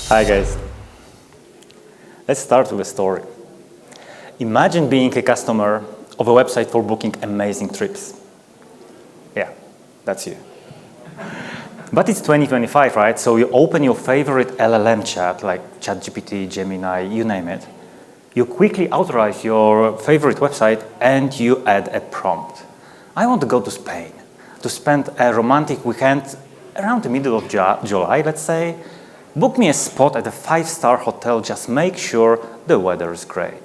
Hi guys. Let's start with a story. Imagine being a customer of a website for booking amazing trips. Yeah, that's you. But it's 2025, right? So you open your favorite LLM chat, like ChatGPT, Gemini, you name it. You quickly authorize your favorite website and you add a prompt. I want to go to Spain to spend a romantic weekend around the middle of July, let's say. Book me a spot at a 5-star hotel, just make sure the weather is great.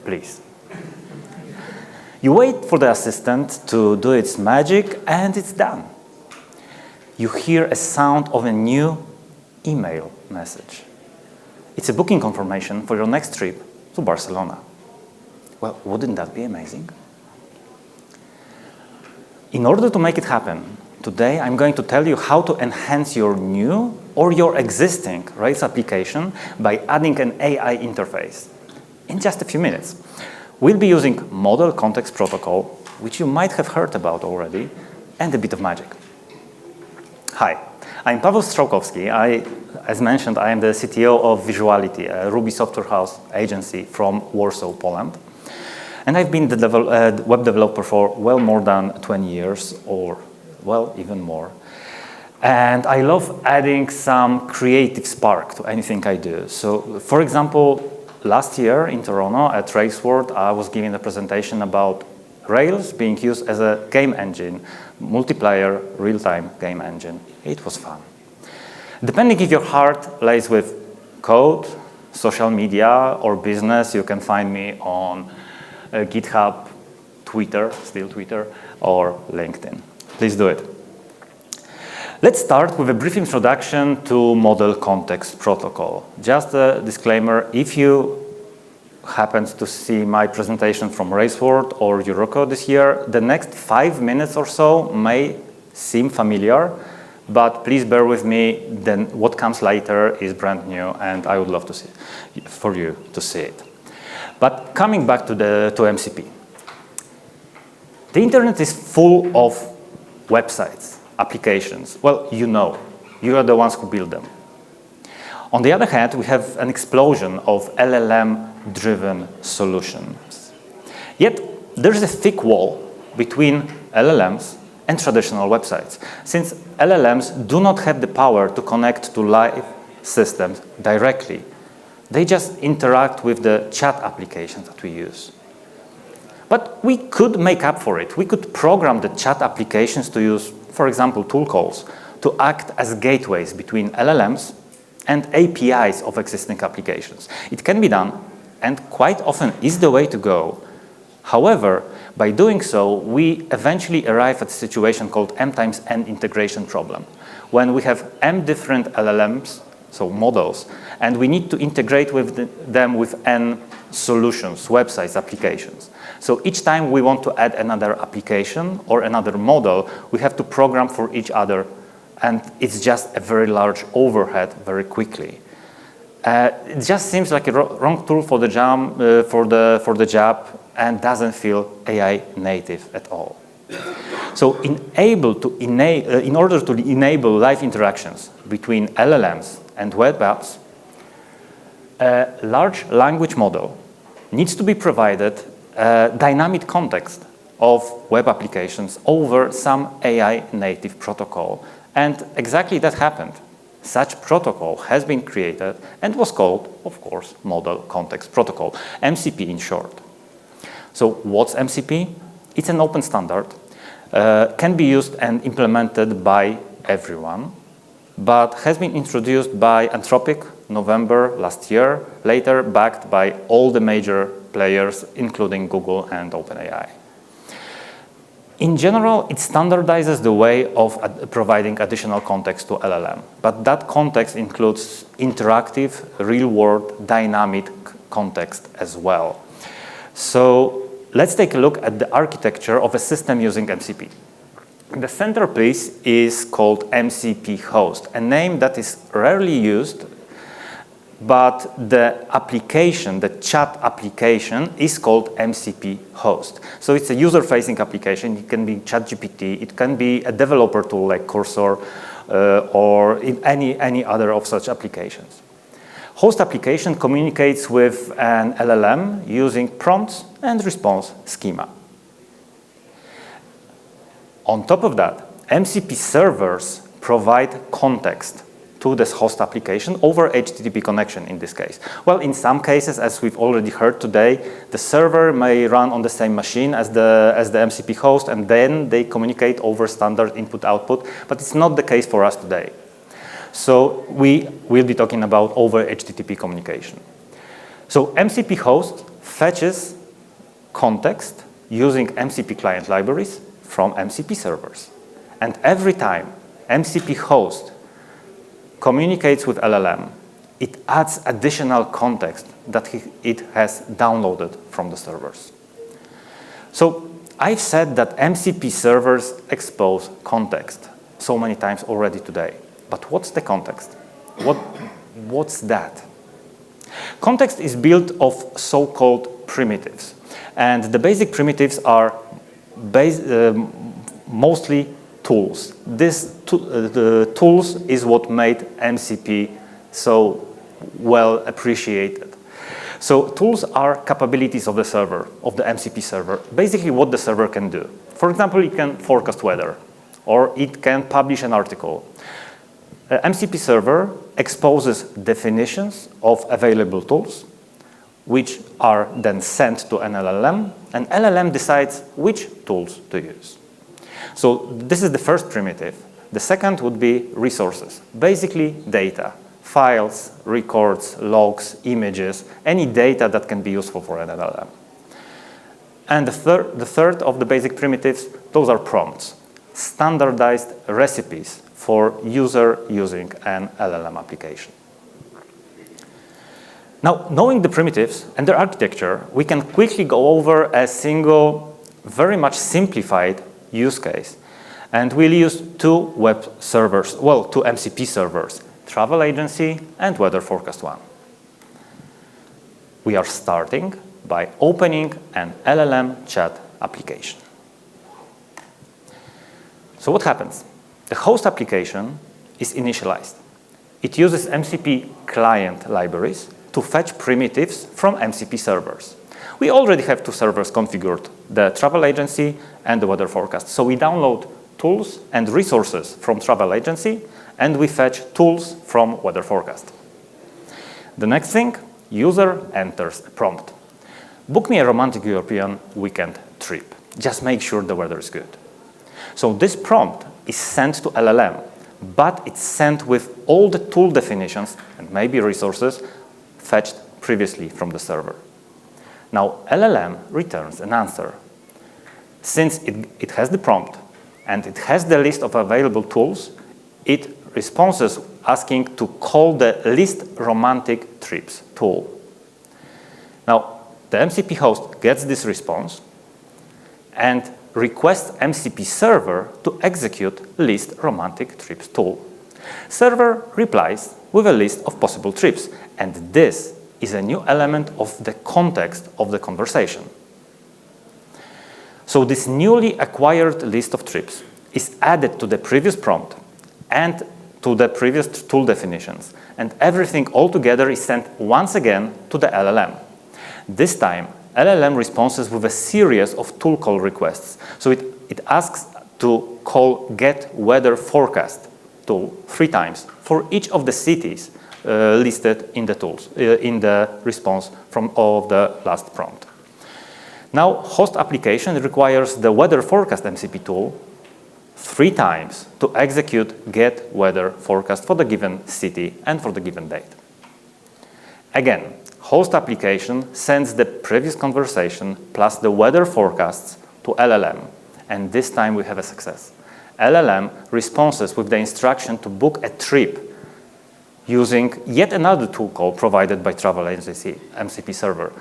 Please. You wait for the assistant to do its magic and it's done. You hear a sound of a new email message. It's a booking confirmation for your next trip to Barcelona. Well, wouldn't that be amazing? In order to make it happen, today I'm going to tell you how to enhance your new or your existing Rails application by adding an AI interface. In just a few minutes, we'll be using Model Context Protocol, which you might have heard about already, and a bit of magic. Hi, I'm Paweł Strzałkowski. As mentioned, I am the CTO of Visuality, a Ruby software house agency from Warsaw, Poland. And I've been the web developer for well more than 20 years, or well, even more. And I love adding some creative spark to anything I do. So, for example, last year in Toronto at Rails World, I was giving a presentation about Rails being used as a game engine, multiplayer, real-time game engine. It was fun. Depending if your heart lies with code, social media, or business, you can find me on GitHub, Twitter, still Twitter, or LinkedIn. Please do it. Let's start with a brief introduction to Model Context Protocol. Just a disclaimer, if you happened to see my presentation from Rails World or Eurocode this year, the next 5 minutes or so may seem familiar, but please bear with me, then what comes later is brand new and I would love to see for you to see it. But coming back to MCP. The internet is full of websites, applications. Well, you are the ones who build them. On the other hand, we have an explosion of LLM-driven solutions. Yet, there's a thick wall between LLMs and traditional websites, since LLMs do not have the power to connect to live systems directly. They just interact with the chat applications that we use. But we could make up for it. We could program the chat applications to use, for example, tool calls to act as gateways between LLMs and APIs of existing applications. It can be done, and quite often is the way to go. However, by doing so, we eventually arrive at a situation called M times N integration problem, when we have M different LLMs, so models, and we need to integrate with them with N solutions, websites, applications. So each time we want to add another application or another model, we have to program for each other, and it's just a very large overhead very quickly. It just seems like a wrong tool for the job and doesn't feel AI native at all. So in order to enable live interactions between LLMs and web apps, a large language model needs to be provided dynamic context of web applications over some AI native protocol. And exactly that happened. Such protocol has been created and was called, of course, Model Context Protocol, MCP in short. So what's MCP? It's an open standard, can be used and implemented by everyone, but has been introduced by Anthropic November last year, later backed by all the major players, including Google and OpenAI. In general, it standardizes the way of providing additional context to LLM, but that context includes interactive, real-world, dynamic context as well. So let's take a look at the architecture of a system using MCP. The centerpiece is called MCP host, a name that is rarely used, but the application, the chat application, is called MCP host. So it's a user-facing application. It can be ChatGPT, it can be a developer tool like Cursor, or in any other of such applications. Host application communicates with an LLM using prompts and response schema. On top of that, MCP servers provide context to this host application over HTTP connection in this case. Well, in some cases, as we've already heard today, the server may run on the same machine as the MCP host, and then they communicate over standard input-output, but it's not the case for us today. So we will be talking about over HTTP communication. So MCP host fetches context using MCP client libraries from MCP servers. And every time MCP host communicates with LLM, it adds additional context that it has downloaded from the servers. So I've said that MCP servers expose context so many times already today. But what's the context? What's that? Context is built of so-called primitives. And the basic primitives are mostly tools. The tools is what made MCP so well appreciated. So tools are capabilities of the server, of the MCP server, basically what the server can do. For example, it can forecast weather, or it can publish an article. MCP server exposes definitions of available tools, which are then sent to an LLM, and LLM decides which tools to use. So this is the first primitive. The second would be resources, basically data, files, records, logs, images, any data that can be useful for an LLM. And the third of the basic primitives, those are prompts, standardized recipes for user using an LLM application. Now, knowing the primitives and their architecture, we can quickly go over a single, very much simplified use case. And we'll use two web servers, well, two MCP servers, travel agency and weather forecast one. We are starting by opening an LLM chat application. So what happens? The host application is initialized. It uses MCP client libraries to fetch primitives from MCP servers. We already have two servers configured, the travel agency and the weather forecast. So we download tools and resources from travel agency, and we fetch tools from weather forecast. The next thing, user enters a prompt. Book me a romantic European weekend trip. Just make sure the weather is good. So this prompt is sent to LLM, but it's sent with all the tool definitions and maybe resources fetched previously from the server. Now, LLM returns an answer. Since it has the prompt and it has the list of available tools, it responds asking to call the list romantic trips tool. Now, the MCP host gets this response and requests MCP server to execute list romantic trips tool. Server replies with a list of possible trips, and this is a new element of the context of the conversation. So this newly acquired list of trips is added to the previous prompt and to the previous tool definitions, and everything all together is sent once again to the LLM. This time, LLM responds with a series of tool call requests. So it asks to call get weather forecast tool 3 times for each of the cities listed in the tools, in the response of the last prompt. Now, host application requires the weather forecast MCP tool 3 times to execute get weather forecast for the given city and for the given date. Again, host application sends the previous conversation plus the weather forecasts to LLM, and this time we have a success. LLM responds with the instruction to book a trip using yet another tool call provided by travel agency MCP server.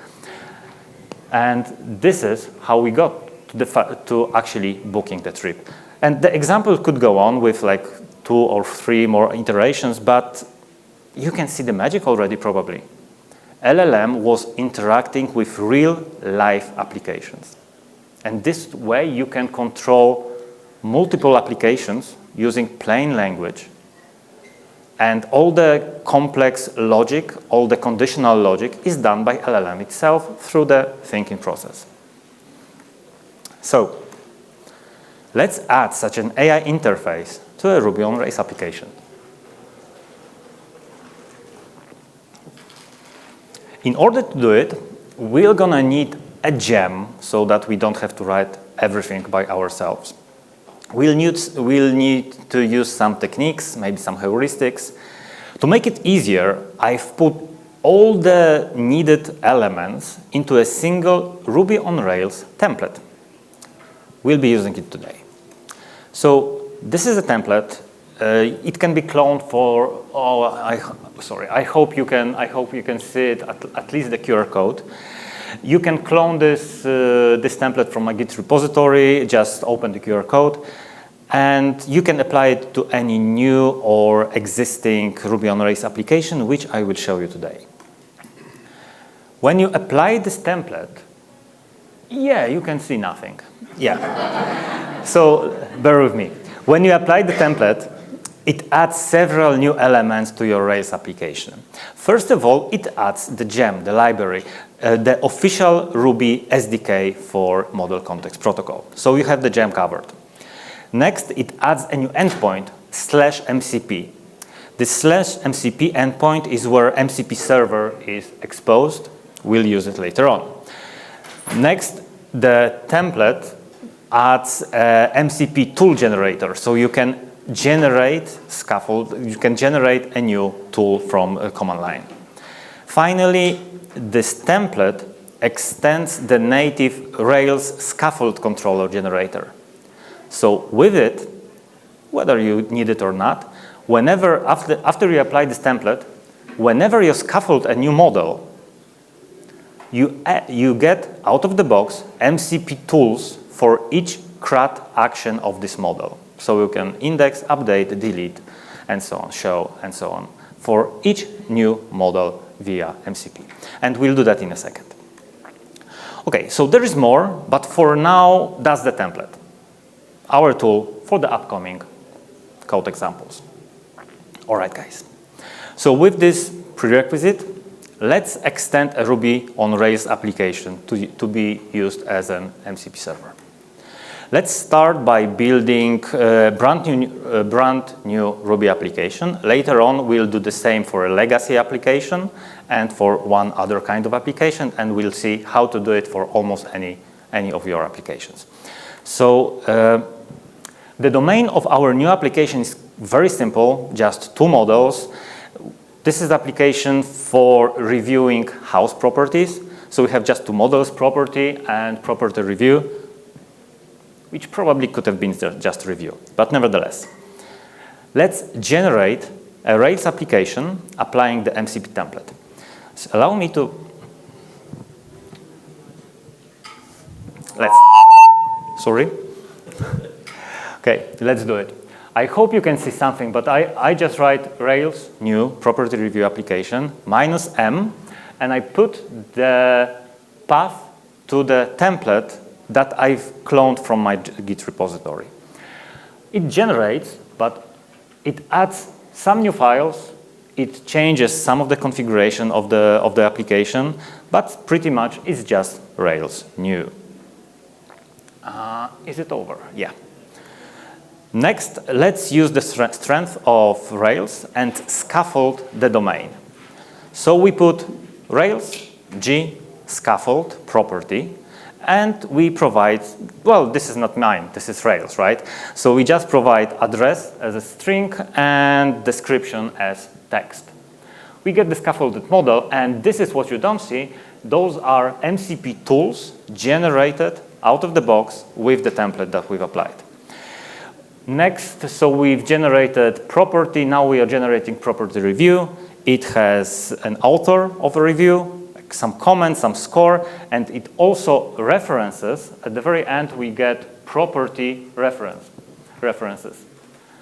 And this is how we got to actually booking the trip. And the example could go on with like 2 or 3 more iterations, but you can see the magic already probably. LLM was interacting with real life applications. And this way you can control multiple applications using plain language And all the complex logic, all the conditional logic is done by LLM itself through the thinking process. So let's add such an AI interface to a Ruby on Rails application. In order to do it, we're gonna need a gem so that we don't have to write everything by ourselves. We'll need to use some techniques, maybe some heuristics. To make it easier, I've put all the needed elements into a single Ruby on Rails template. We'll be using it today. So this is a template. It can be cloned for. I hope you can see it, at least the QR code. You can clone this template from my Git repository. Just open the QR code, and you can apply it to any new or existing Ruby on Rails application, which I will show you today. When you apply this template, you can see nothing. So bear with me. When you apply the template, it adds several new elements to your Rails application. First of all, it adds the gem, the library, the official Ruby SDK for Model Context Protocol. So you have the gem covered. Next, it adds a new endpoint, /MCP. This /MCP endpoint is where MCP server is exposed. We'll use it later on. Next, the template adds a MCP tool generator, so you can generate a new tool from a command line. Finally, this template extends the native Rails scaffold controller generator. So with it, whether you need it or not, whenever after you apply this template, whenever you scaffold a new model, you get out of the box MCP tools for each CRUD action of this model. So you can index, update, delete, and so on, show, and so on, for each new model via MCP. And we'll do that in a second. Okay, so there is more, but for now, that's the template. Our tool for the upcoming code examples. All right, guys. So with this prerequisite, let's extend a Ruby on Rails application to be used as an MCP server. Let's start by building a brand new Ruby application. Later on, we'll do the same for a legacy application and for one other kind of application, and we'll see how to do it for almost any of your applications. So the domain of our new application is very simple, just two models. This is the application for reviewing house properties. So we have just two models, property and property review, which probably could have been just review, but nevertheless. Let's generate a Rails application applying the MCP template. So allow me to, Okay, let's do it. I hope you can see something, but I just write Rails new property review application -m, and I put the path to the template that I've cloned from my Git repository. It generates, but it adds some new files. It changes some of the configuration of the application, but pretty much it's just Rails new. Is it over? Yeah. Next, let's use the strength of Rails and scaffold the domain. So we put Rails G scaffold property, and we provide, well, this is not mine, this is Rails, right? So we just provide address as a string and description as text. We get the scaffolded model, and this is what you don't see. Those are MCP tools generated out of the box with the template that we've applied. Next, so we've generated property. Now we are generating property review. It has an author of a review, some comments, some score, and it also references. At the very end, we get property references.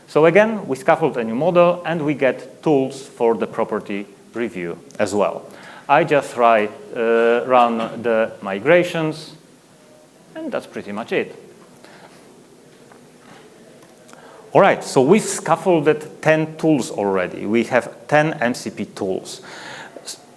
So again, we scaffold a new model, and we get tools for the property review as well. I just run the migrations, and that's pretty much it. All right, so we've scaffolded 10 tools already. We have 10 MCP tools.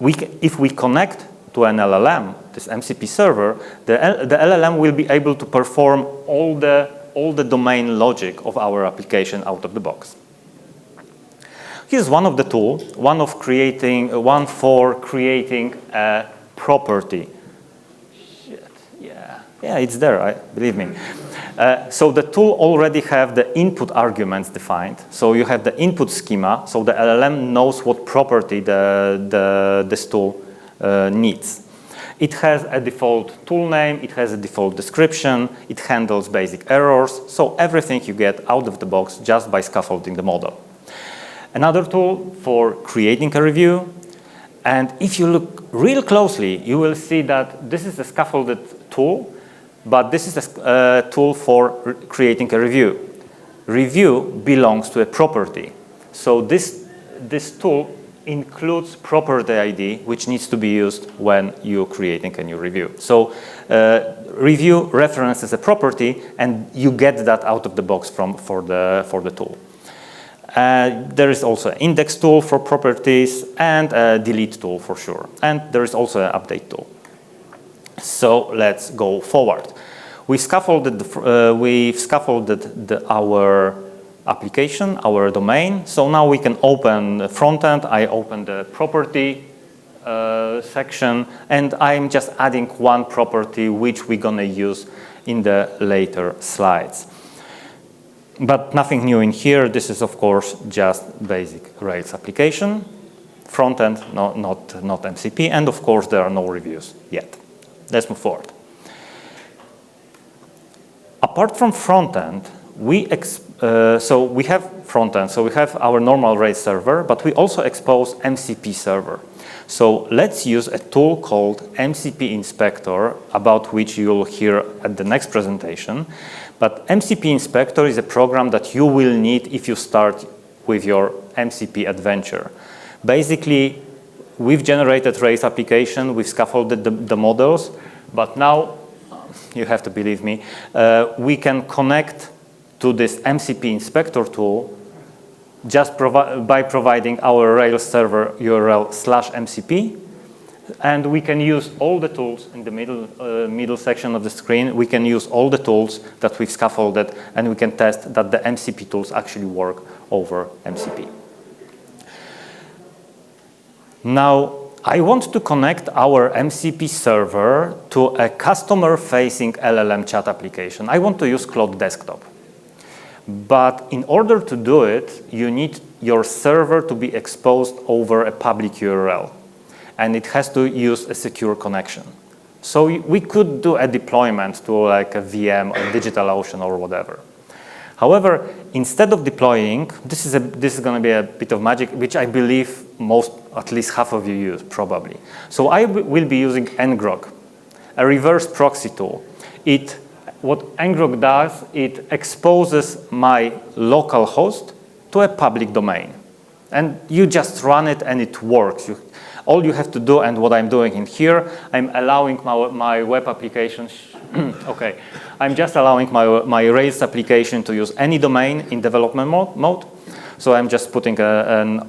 If we connect to an LLM, this MCP server, the LLM will be able to perform all the domain logic of our application out of the box. Here's one of the tools, one for creating a property. Shit, yeah, it's there, believe me. So the tool already have the input arguments defined. So you have the input schema, so the LLM knows what property this tool needs. It has a default tool name, it has a default description, it handles basic errors, so everything you get out of the box just by scaffolding the model. Another tool for creating a review, and if you look real closely, you will see that this is a scaffolded tool, but this is a tool for creating a review. Review belongs to a property, so this tool includes property ID, which needs to be used when you're creating a new review. So review references a property, and you get that out of the box for the tool. There is also an index tool for properties and a delete tool for sure. And there is also an update tool. So let's go forward. We've scaffolded our application, our domain. So now we can open the front end. I open the property section, and I'm just adding one property which we're gonna use in the later slides. But nothing new in here. This is of course just basic Rails application. Front end, not MCP, and of course there are no reviews yet. Let's move forward. Apart from front end, we have front end, so we have our normal Rails server, but we also expose MCP server. So let's use a tool called MCP Inspector, about which you'll hear at the next presentation. But MCP Inspector is a program that you will need if you start with your MCP adventure. Basically, we've generated Rails application, we've scaffolded the models, but now, you have to believe me, we can connect to this MCP Inspector tool just by providing our Rails server URL /MCP, and we can use all the tools in the middle section of the screen. We can use all the tools that we've scaffolded, and we can test that the MCP tools actually work over MCP. Now, I want to connect our MCP server to a customer-facing LLM chat application. I want to use Cloud Desktop. But in order to do it, you need your server to be exposed over a public URL. And it has to use a secure connection. So we could do a deployment to like a VM or DigitalOcean or whatever. However, instead of deploying, this is going to be a bit of magic, which I believe at least half of you use probably. So I will be using ngrok, a reverse proxy tool. What ngrok does, it exposes my local host to a public domain. And you just run it and it works. All you have to do, and what I'm doing in here, I'm allowing my web applications, okay, I'm just allowing my Rails application to use any domain in development mode. So I'm just putting an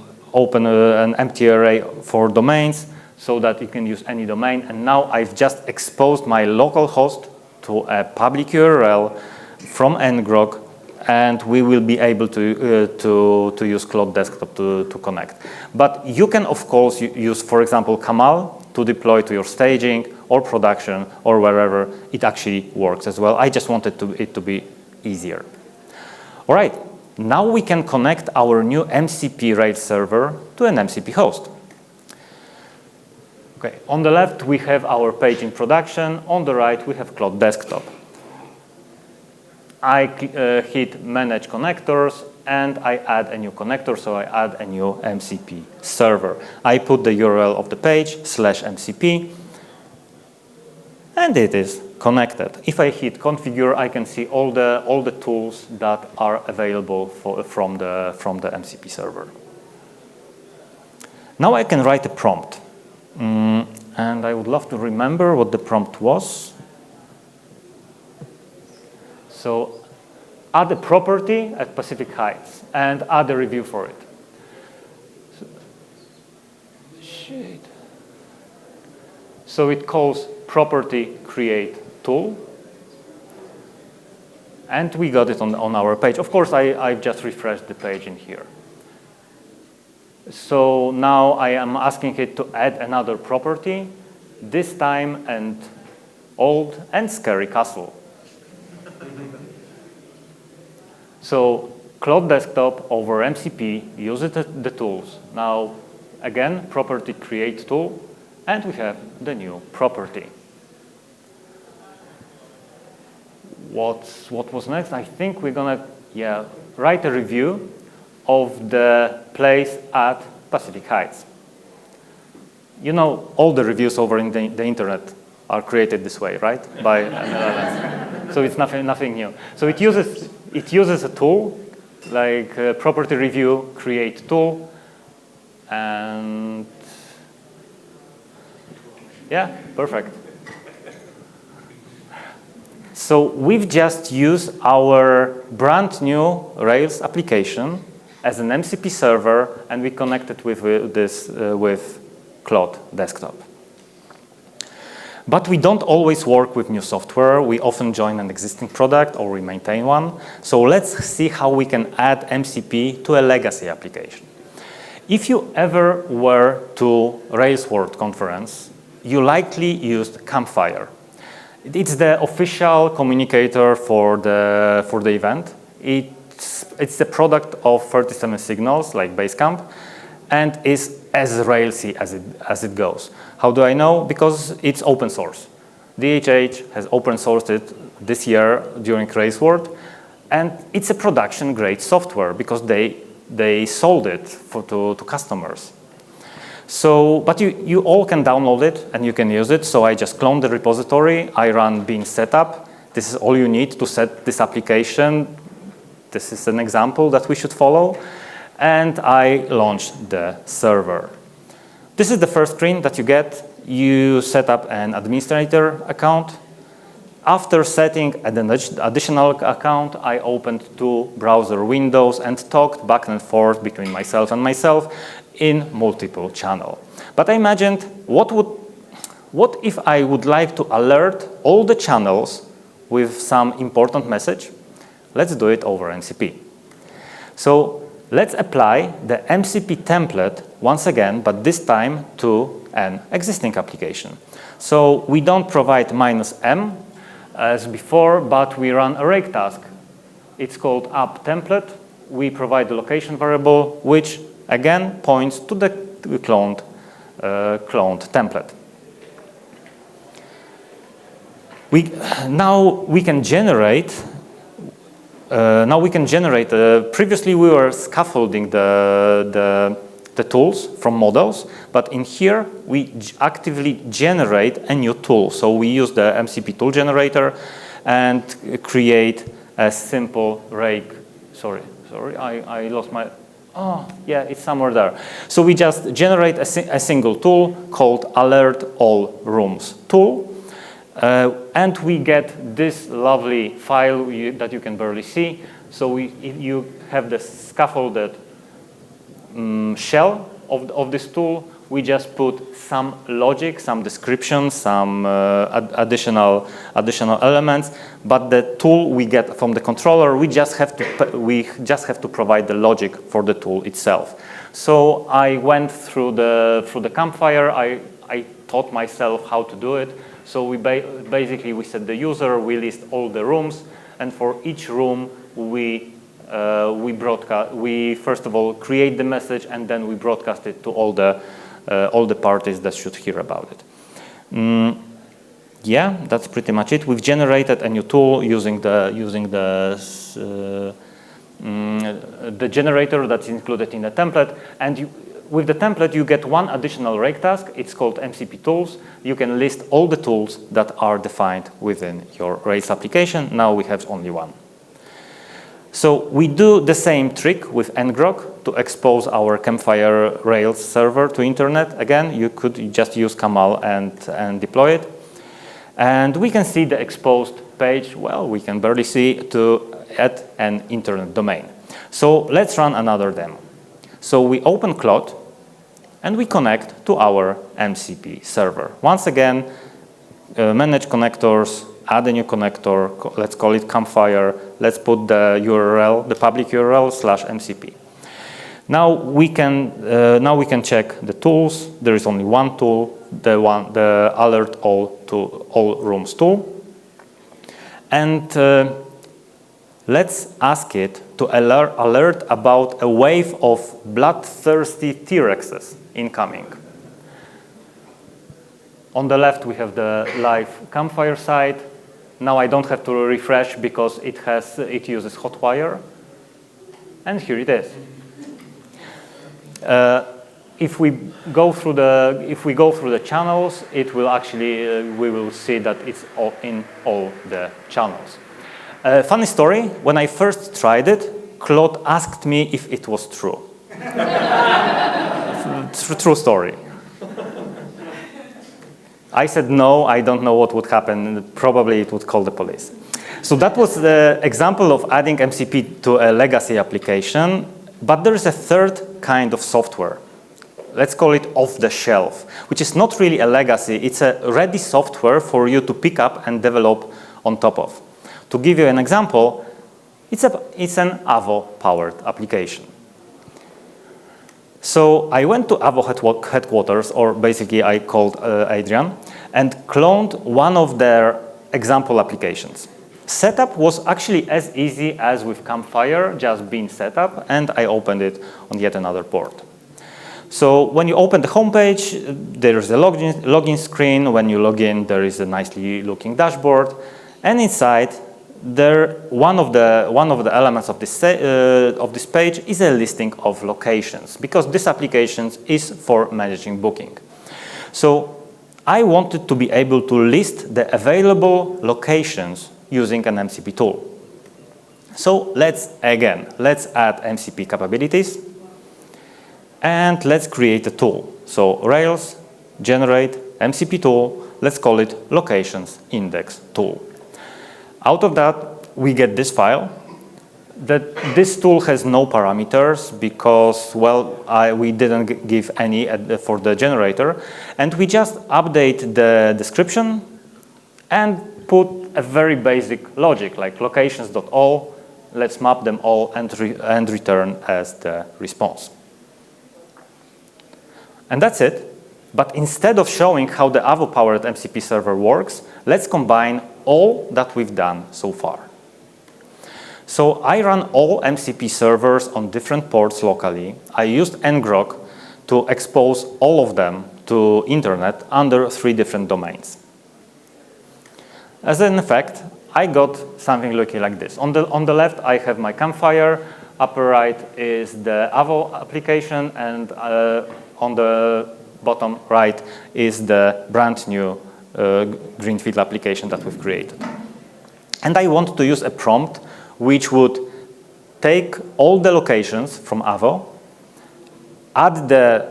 empty array for domains so that you can use any domain. And now I've just exposed my local host to a public URL from ngrok, and we will be able to use Cloud Desktop to connect. But you can, of course, use, for example, Kamal to deploy to your staging or production or wherever it actually works as well. I just wanted it to be easier. All right, now we can connect our new MCP Rails server to an MCP host. Okay, on the left, we have our page in production. On the right, we have Cloud Desktop. I hit Manage Connectors, and I add a new connector, so I add a new MCP server. I put the URL of the page, /MCP, and it is connected. If I hit Configure, I can see all the tools that are available from the MCP server. Now I can write a prompt. And I would love to remember what the prompt was. So add a property at Pacific Heights and add a review for it. So it calls property create tool. And we got it on our page. Of course, I've just refreshed the page in here. So now I am asking it to add another property, this time an old and scary castle. So Cloud Desktop over MCP uses the tools. Now, again, property create tool, and we have the new property. What was next? I think we're gonna write a review of the place at Pacific Heights. You know, all the reviews over in the internet are created this way, right? By LLMs. So it's nothing new. So it uses a tool like property review create tool, and yeah, perfect. So we've just used our brand new Rails application as an MCP server, and we connected with with Cloud Desktop. But we don't always work with new software. We often join an existing product or we maintain one. So let's see how we can add MCP to a legacy application. If you ever were to Rails World Conference, you likely used Campfire. It's the official communicator for the event. It's the product of 37 Signals, like Basecamp, and is as Railsy as it goes. How do I know? Because it's open source. DHH has open sourced it this year during Rails World, and it's a production-grade software because they sold it to customers. So, but you all can download it and you can use it. So I just cloned the repository. I run bin setup. This is all you need to set this application. This is an example that we should follow. And I launched the server. This is the first screen that you get. You set up an administrator account. After setting an additional account, I opened 2 browser windows and talked back and forth between myself and myself in multiple channels. But I imagined, what if I would like to alert all the channels with some important message? Let's do it over MCP. So let's apply the MCP template once again, but this time to an existing application. So we don't provide -m as before, but we run a rake task. It's called app template. We provide the location variable, which again points to the cloned template. Now we can generate. Previously, we were scaffolding the tools from models, but in here we actively generate a new tool. So we use the MCP tool generator and create a simple rake. Sorry, I lost my. Oh, yeah, it's somewhere there. So we just generate a single tool called alert all rooms tool. And we get this lovely file that you can barely see. So you have the scaffolded shell of this tool. We just put some logic, some description, some additional elements. But the tool we get from the controller, we just have to provide the logic for the tool itself. So I went through the Campfire. I taught myself how to do it. So basically we set the user, we list all the rooms, and for each room we first of all create the message, and then we broadcast it to all the parties that should hear about it. Yeah, that's pretty much it. We've generated a new tool using the generator that's included in the template, and with the template, you get one additional rake task. It's called MCP tools. You can list all the tools that are defined within your Rails application. Now we have only one. So we do the same trick with ngrok to expose our Campfire Rails server to internet. Again, you could just use Camel and deploy it. And we can see the exposed page. Well, we can barely see to at an internet domain. So let's run another demo. So we open Claude and we connect to our MCP server. Once again, manage connectors, add a new connector, let's call it Campfire, let's put the URL, the public URL /MCP. Now we can check the tools. There is only one tool, the alert all rooms tool. And let's ask it to alert about a wave of bloodthirsty T-Rexes incoming. On the left, we have the live Campfire site. Now I don't have to refresh because it uses Hotwire. And here it is. If we go through the channels, it will actually we will see that it's in all the channels. Funny story: when I first tried it, Claude asked me if it was true. True story. I said no. I don't know what would happen. Probably it would call the police. So that was the example of adding MCP to a legacy application. But there is a third kind of software. Let's call it off-the-shelf, which is not really a legacy. It's a ready software for you to pick up and develop on top of. To give you an example, it's an Avo-powered application. So I went to Avo headquarters, or basically I called Adrian, and cloned one of their example applications. Setup was actually as easy as with Campfire, just being set up, and I opened it on yet another port. So when you open the homepage, there is a login screen. When you log in, there is a nicely looking dashboard, and inside, one of the elements of this page is a listing of locations, because this application is for managing booking. So I wanted to be able to list the available locations using an MCP tool. So let's add MCP capabilities, and let's create a tool. So Rails, generate MCP tool, let's call it locations index tool. Out of that, we get this file. This tool has no parameters because, well, we didn't give any for the generator, and we just update the description and put a very basic logic like locations.all. Let's map them all and return as the response. And that's it. But instead of showing how the Avo-powered MCP server works, let's combine all that we've done so far. So I run all MCP servers on different ports locally. I used ngrok to expose all of them to internet under 3 different domains. As an effect, I got something looking like this. On the left, I have my Campfire. Upper right is the Avo application, and on the bottom right is the brand new greenfield application that we've created. And I want to use a prompt which would take all the locations from Avo, add the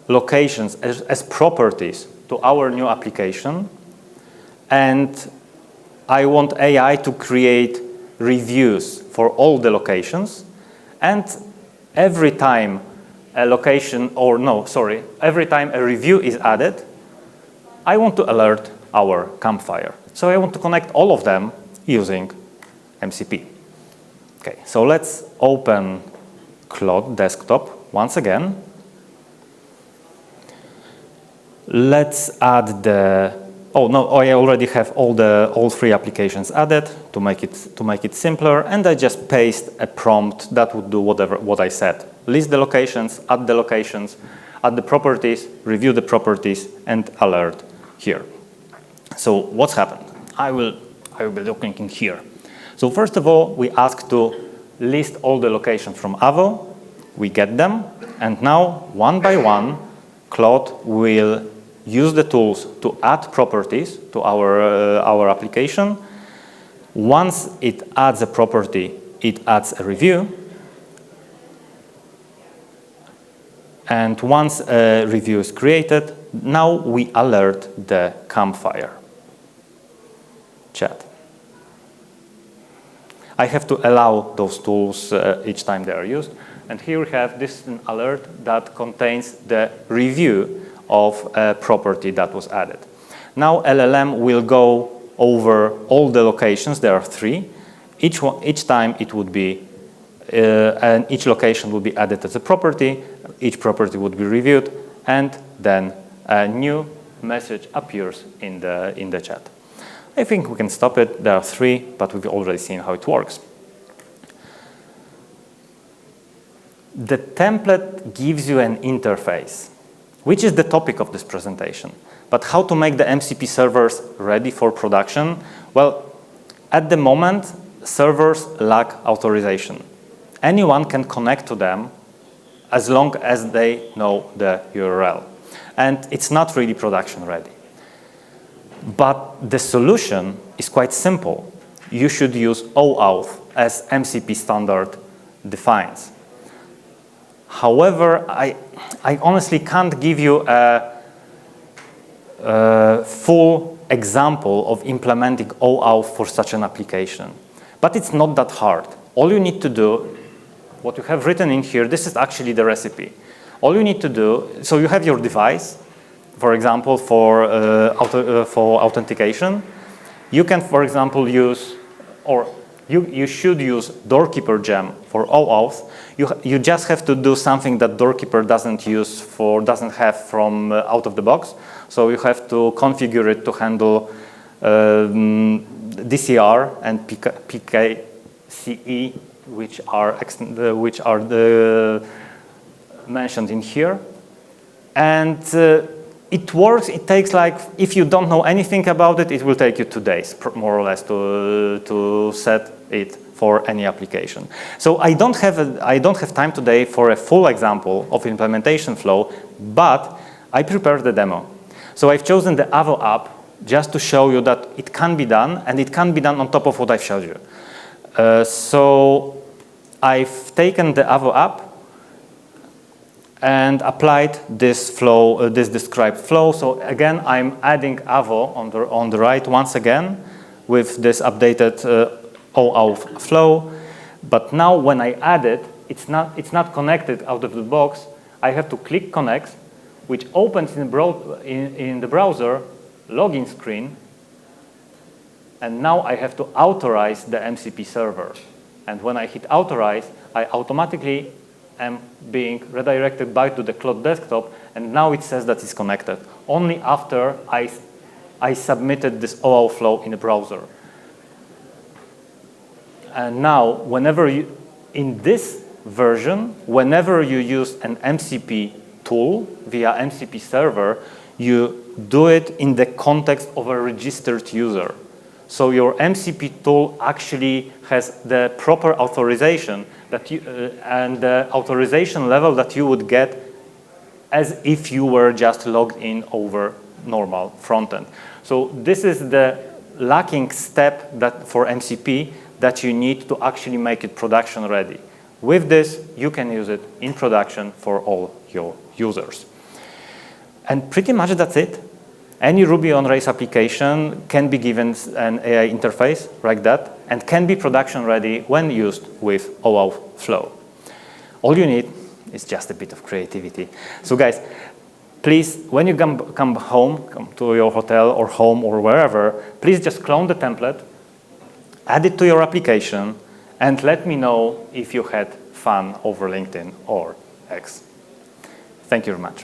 locations as properties to our new application, and I want AI to create reviews for all the locations, and every time every time a review is added, I want to alert our Campfire. So I want to connect all of them using MCP. Okay, so let's open Claude desktop once again. Let's add I already have all 3 applications added to make it simpler, and I just paste a prompt that would do what I said. List the locations, add the properties, review the properties, and alert here. So what's happened? I will be looking in here. So first of all, we ask to list all the locations from Avo. We get them, and now one by one, Claude will use the tools to add properties to our application. Once it adds a property, it adds a review. And once a review is created, now we alert the Campfire chat. I have to allow those tools each time they are used. And here we have this alert that contains the review of a property that was added. Now LLM will go over all the locations. There are 3. Each time it would be, and each location would be added as a property. Each property would be reviewed, and then a new message appears in the chat. I think we can stop it. There are 3, but we've already seen how it works. The template gives you an interface, which is the topic of this presentation. But how to make the MCP servers ready for production? Well, at the moment, servers lack authorization. Anyone can connect to them as long as they know the URL. And it's not really production ready. But the solution is quite simple. You should use OAuth as MCP standard defines. However, I honestly can't give you a full example of implementing OAuth for such an application. But it's not that hard. All you need to do, what you have written in here, this is actually the recipe. All you need to do, so you have your device, for example, for authentication. You can, for example, use, or you should use Doorkeeper gem for OAuth. You just have to do something that Doorkeeper doesn't have from out of the box. So you have to configure it to handle DCR and PKCE, which are mentioned in here. And it works. It takes if you don't know anything about it, it will take you 2 days, more or less, to set it for any application. So I don't have time today for a full example of implementation flow, but I prepared the demo. So I've chosen the Avo app just to show you that it can be done, and it can be done on top of what I've showed you. So I've taken the Avo app and applied this flow, this described flow. So again, I'm adding Avo on the right once again with this updated OAuth flow. But now when I add it, it's not connected out of the box. I have to click connect, which opens in the browser login screen. And now I have to authorize the MCP server. And when I hit authorize, I automatically am being redirected back to the Cloud desktop, and now it says that it's connected, only after I submitted this OAuth flow in the browser. And now, in this version, whenever you use an MCP tool via MCP server, you do it in the context of a registered user. So your MCP tool actually has the proper authorization and the authorization level that you would get as if you were just logged in over normal frontend. So this is the lacking step for MCP that you need to actually make it production ready. With this, you can use it in production for all your users. And pretty much that's it. Any Ruby on Rails application can be given an AI interface like that and can be production ready when used with OAuth flow. All you need is just a bit of creativity. So guys, please, when you come to your hotel or home or wherever, please just clone the template, add it to your application, and let me know if you had fun over LinkedIn or X. Thank you very much.